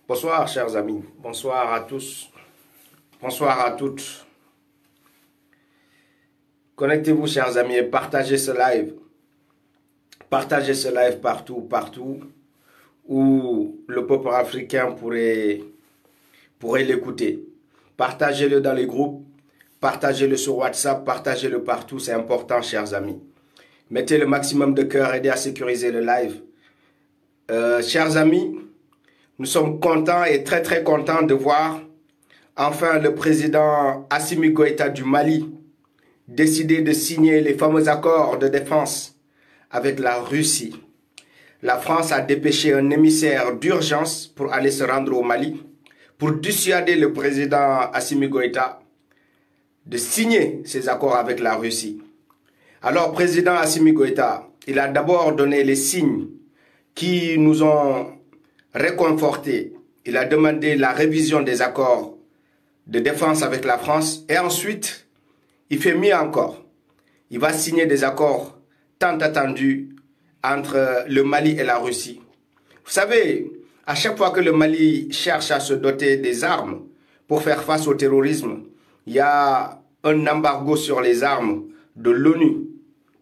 Bonsoir chers amis, bonsoir à tous, bonsoir à toutes. Connectez-vous chers amis et partagez ce live. Partagez ce live partout où le peuple africain pourrait l'écouter. Partagez-le dans les groupes, partagez-le sur WhatsApp, partagez-le partout, c'est important chers amis. Mettez le maximum de cœur, aidez à sécuriser le live. Chers amis, nous sommes contents et très contents de voir enfin le président Assimi Goïta du Mali décider de signer les fameux accords de défense avec la Russie. La France a dépêché un émissaire d'urgence pour aller se rendre au Mali pour dissuader le président Assimi Goïta de signer ces accords avec la Russie. Alors, président Assimi Goïta, il a d'abord donné les signes qui nous ont réconfortés. Il a demandé la révision des accords de défense avec la France et ensuite, il fait mieux encore. Il va signer des accords tant attendus entre le Mali et la Russie. Vous savez, à chaque fois que le Mali cherche à se doter des armes pour faire face au terrorisme, il y a un embargo sur les armes de l'ONU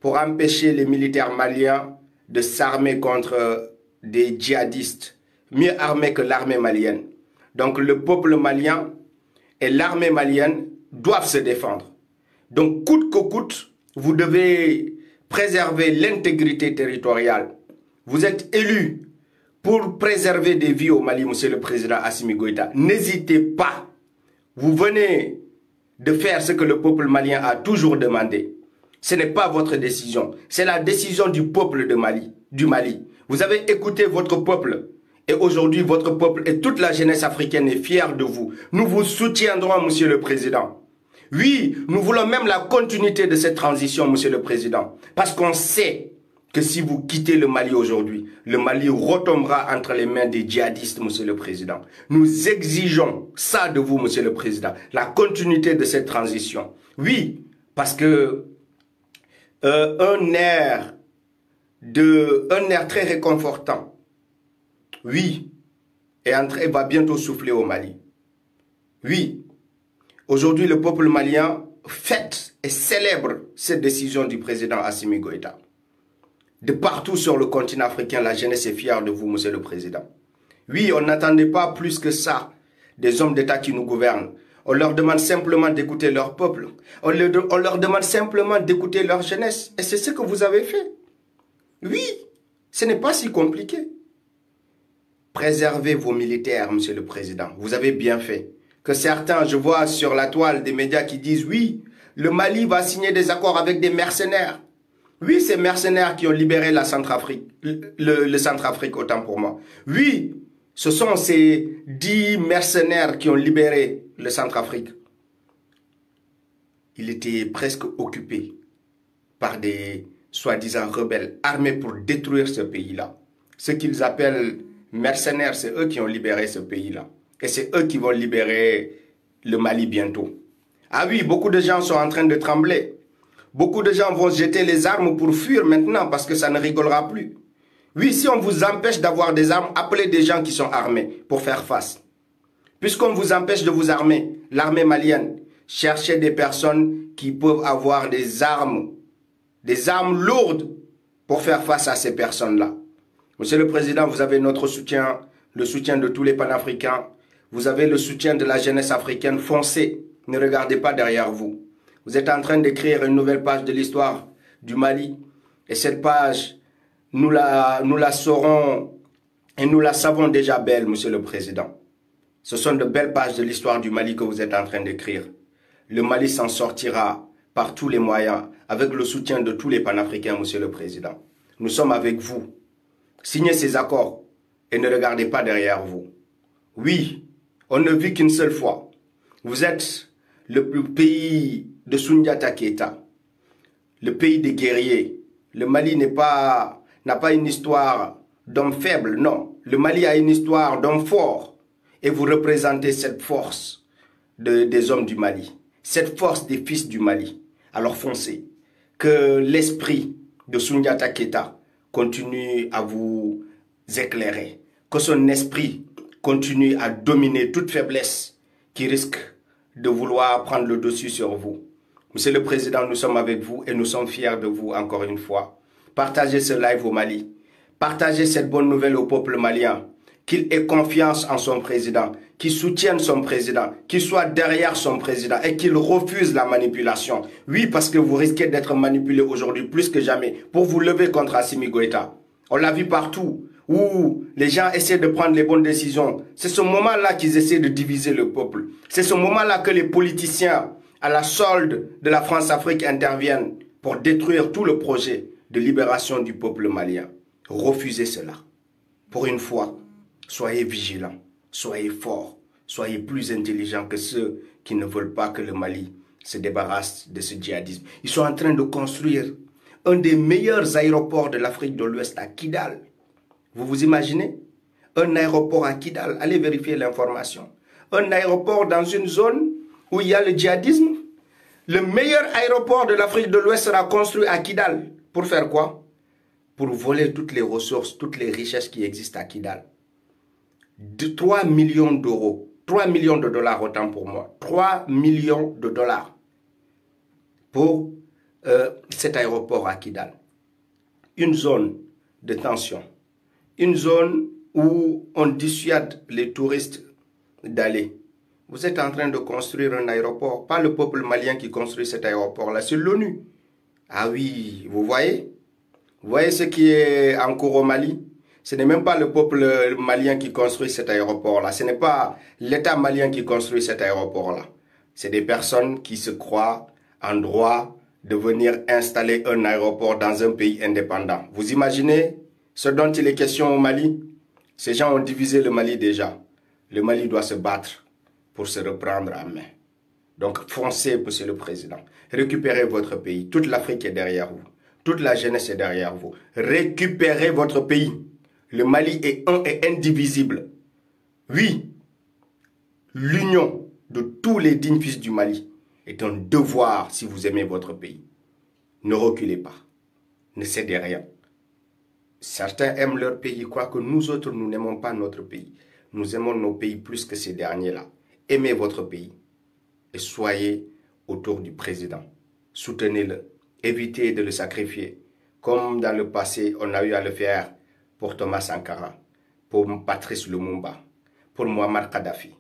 pour empêcher les militaires maliens de s'armer contre des djihadistes, mieux armés que l'armée malienne. Donc le peuple malien et l'armée malienne doivent se défendre. Donc coûte que coûte, vous devez préserver l'intégrité territoriale. Vous êtes élu pour préserver des vies au Mali, monsieur le président Assimi Goïta. N'hésitez pas. Vous venez de faire ce que le peuple malien a toujours demandé. Ce n'est pas votre décision, c'est la décision du peuple du Mali. Vous avez écouté votre peuple et aujourd'hui votre peuple et toute la jeunesse africaine est fière de vous. Nous vous soutiendrons, monsieur le président. Oui, nous voulons même la continuité de cette transition, monsieur le président. Parce qu'on sait que si vous quittez le Mali aujourd'hui, le Mali retombera entre les mains des djihadistes, monsieur le président. Nous exigeons ça de vous, monsieur le président, la continuité de cette transition. Oui, parce que un air très réconfortant, oui, va bientôt souffler au Mali. Oui, aujourd'hui le peuple malien fête et célèbre cette décision du président Assimi Goïta. De partout sur le continent africain, la jeunesse est fière de vous, monsieur le président. Oui, on n'attendait pas plus que ça des hommes d'État qui nous gouvernent. On leur demande simplement d'écouter leur peuple. On leur demande simplement d'écouter leur jeunesse. Et c'est ce que vous avez fait. Oui, ce n'est pas si compliqué. Préservez vos militaires, monsieur le président. Vous avez bien fait. Que certains, je vois sur la toile des médias qui disent, oui, le Mali va signer des accords avec des mercenaires. Oui, ces mercenaires qui ont libéré la Centrafrique, le Centrafrique, autant pour moi. Oui, ce sont ces 10 mercenaires qui ont libéré le Centrafrique. Il était presque occupé par des soi-disant rebelles armés pour détruire ce pays-là. Ce qu'ils appellent mercenaires, c'est eux qui ont libéré ce pays-là. Et c'est eux qui vont libérer le Mali bientôt. Ah oui, beaucoup de gens sont en train de trembler. Beaucoup de gens vont jeter les armes pour fuir maintenant parce que ça ne rigolera plus. Oui, si on vous empêche d'avoir des armes, appelez des gens qui sont armés pour faire face. Puisqu'on vous empêche de vous armer, l'armée malienne, cherchez des personnes qui peuvent avoir des armes lourdes pour faire face à ces personnes-là. Monsieur le Président, vous avez notre soutien, le soutien de tous les panafricains. Vous avez le soutien de la jeunesse africaine. Foncez, ne regardez pas derrière vous. Vous êtes en train d'écrire une nouvelle page de l'histoire du Mali. Et cette page, nous la saurons et nous la savons déjà belle, monsieur le Président. Ce sont de belles pages de l'histoire du Mali que vous êtes en train d'écrire. Le Mali s'en sortira par tous les moyens, avec le soutien de tous les panafricains, monsieur le Président. Nous sommes avec vous. Signez ces accords et ne regardez pas derrière vous. Oui, on ne vit qu'une seule fois. Vous êtes le pays de Soundiata Keita, le pays des guerriers. Le Mali n'a pas une histoire d'homme faible, non. Le Mali a une histoire d'homme fort. Et vous représentez cette force des hommes du Mali, cette force des fils du Mali. Alors foncez. Que l'esprit de Soundiata Keita continue à vous éclairer. Que son esprit continue à dominer toute faiblesse qui risque de vouloir prendre le dessus sur vous. Monsieur le Président, nous sommes avec vous et nous sommes fiers de vous encore une fois. Partagez ce live au Mali. Partagez cette bonne nouvelle au peuple malien. Qu'il ait confiance en son président, qu'il soutienne son président, qu'il soit derrière son président et qu'il refuse la manipulation. Oui, parce que vous risquez d'être manipulé aujourd'hui plus que jamais pour vous lever contre Assimi Goïta. On l'a vu partout où les gens essaient de prendre les bonnes décisions. C'est ce moment-là qu'ils essaient de diviser le peuple. C'est ce moment-là que les politiciens, à la solde de la France-Afrique, interviennent pour détruire tout le projet de libération du peuple malien. Refusez cela. Pour une fois, soyez vigilants, soyez forts, soyez plus intelligents que ceux qui ne veulent pas que le Mali se débarrasse de ce djihadisme. Ils sont en train de construire un des meilleurs aéroports de l'Afrique de l'Ouest à Kidal. Vous vous imaginez? Un aéroport à Kidal, allez vérifier l'information. Un aéroport dans une zone où il y a le djihadisme. Le meilleur aéroport de l'Afrique de l'Ouest sera construit à Kidal. Pour faire quoi? Pour voler toutes les ressources, toutes les richesses qui existent à Kidal. De 3 millions d'euros, 3 millions de dollars autant pour moi, 3 millions de dollars pour cet aéroport à Kidal. Une zone de tension, une zone où on dissuade les touristes d'aller. Vous êtes en train de construire un aéroport, pas le peuple malien qui construit cet aéroport-là, c'est l'ONU. Ah oui, vous voyez? Vous voyez ce qui est en cours au Mali? Ce n'est même pas le peuple malien qui construit cet aéroport-là. Ce n'est pas l'État malien qui construit cet aéroport-là. C'est des personnes qui se croient en droit de venir installer un aéroport dans un pays indépendant. Vous imaginez ce dont il est question au Mali? Ces gens ont divisé le Mali déjà. Le Mali doit se battre pour se reprendre en main. Donc foncez, Monsieur le Président. Récupérez votre pays. Toute l'Afrique est derrière vous. Toute la jeunesse est derrière vous. Récupérez votre pays. Le Mali est un et indivisible. Oui, l'union de tous les dignes fils du Mali est un devoir si vous aimez votre pays. Ne reculez pas. Ne cédez rien. Certains aiment leur pays, quoique nous autres, nous n'aimons pas notre pays. Nous aimons nos pays plus que ces derniers-là. Aimez votre pays et soyez autour du président. Soutenez-le. Évitez de le sacrifier. Comme dans le passé, on a eu à le faire pour Thomas Sankara, pour Patrice Lumumba, pour Muammar Kadhafi,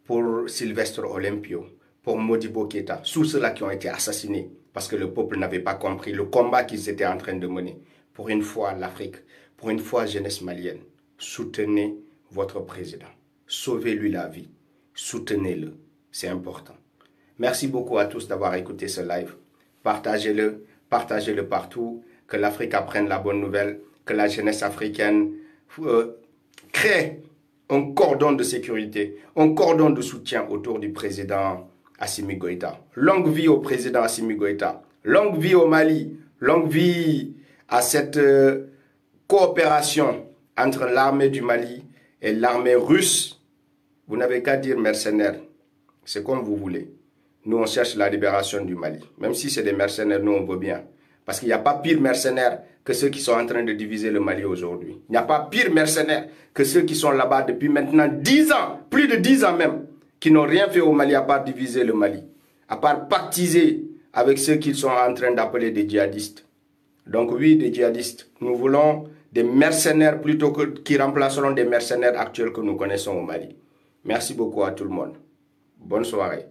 pour Sylvestre Olympio, pour Modibo Keïta, tous ceux-là qui ont été assassinés parce que le peuple n'avait pas compris le combat qu'ils étaient en train de mener. Pour une fois, l'Afrique, pour une fois, jeunesse malienne, soutenez votre président. Sauvez-lui la vie. Soutenez-le. C'est important. Merci beaucoup à tous d'avoir écouté ce live. Partagez-le, partagez-le partout. Que l'Afrique apprenne la bonne nouvelle. Que la jeunesse africaine crée un cordon de sécurité, un cordon de soutien autour du président Assimi Goïta. Longue vie au président Assimi Goïta. Longue vie au Mali. Longue vie à cette coopération entre l'armée du Mali et l'armée russe. Vous n'avez qu'à dire mercenaires. C'est comme vous voulez. Nous, on cherche la libération du Mali. Même si c'est des mercenaires, nous, on veut bien. Parce qu'il n'y a pas pire mercenaires que ceux qui sont en train de diviser le Mali aujourd'hui. Il n'y a pas pire mercenaires que ceux qui sont là-bas depuis maintenant 10 ans, plus de 10 ans même, qui n'ont rien fait au Mali à part diviser le Mali, à part pactiser avec ceux qu'ils sont en train d'appeler des djihadistes. Donc oui, des djihadistes. Nous voulons des mercenaires plutôt que qui remplaceront des mercenaires actuels que nous connaissons au Mali. Merci beaucoup à tout le monde. Bonne soirée.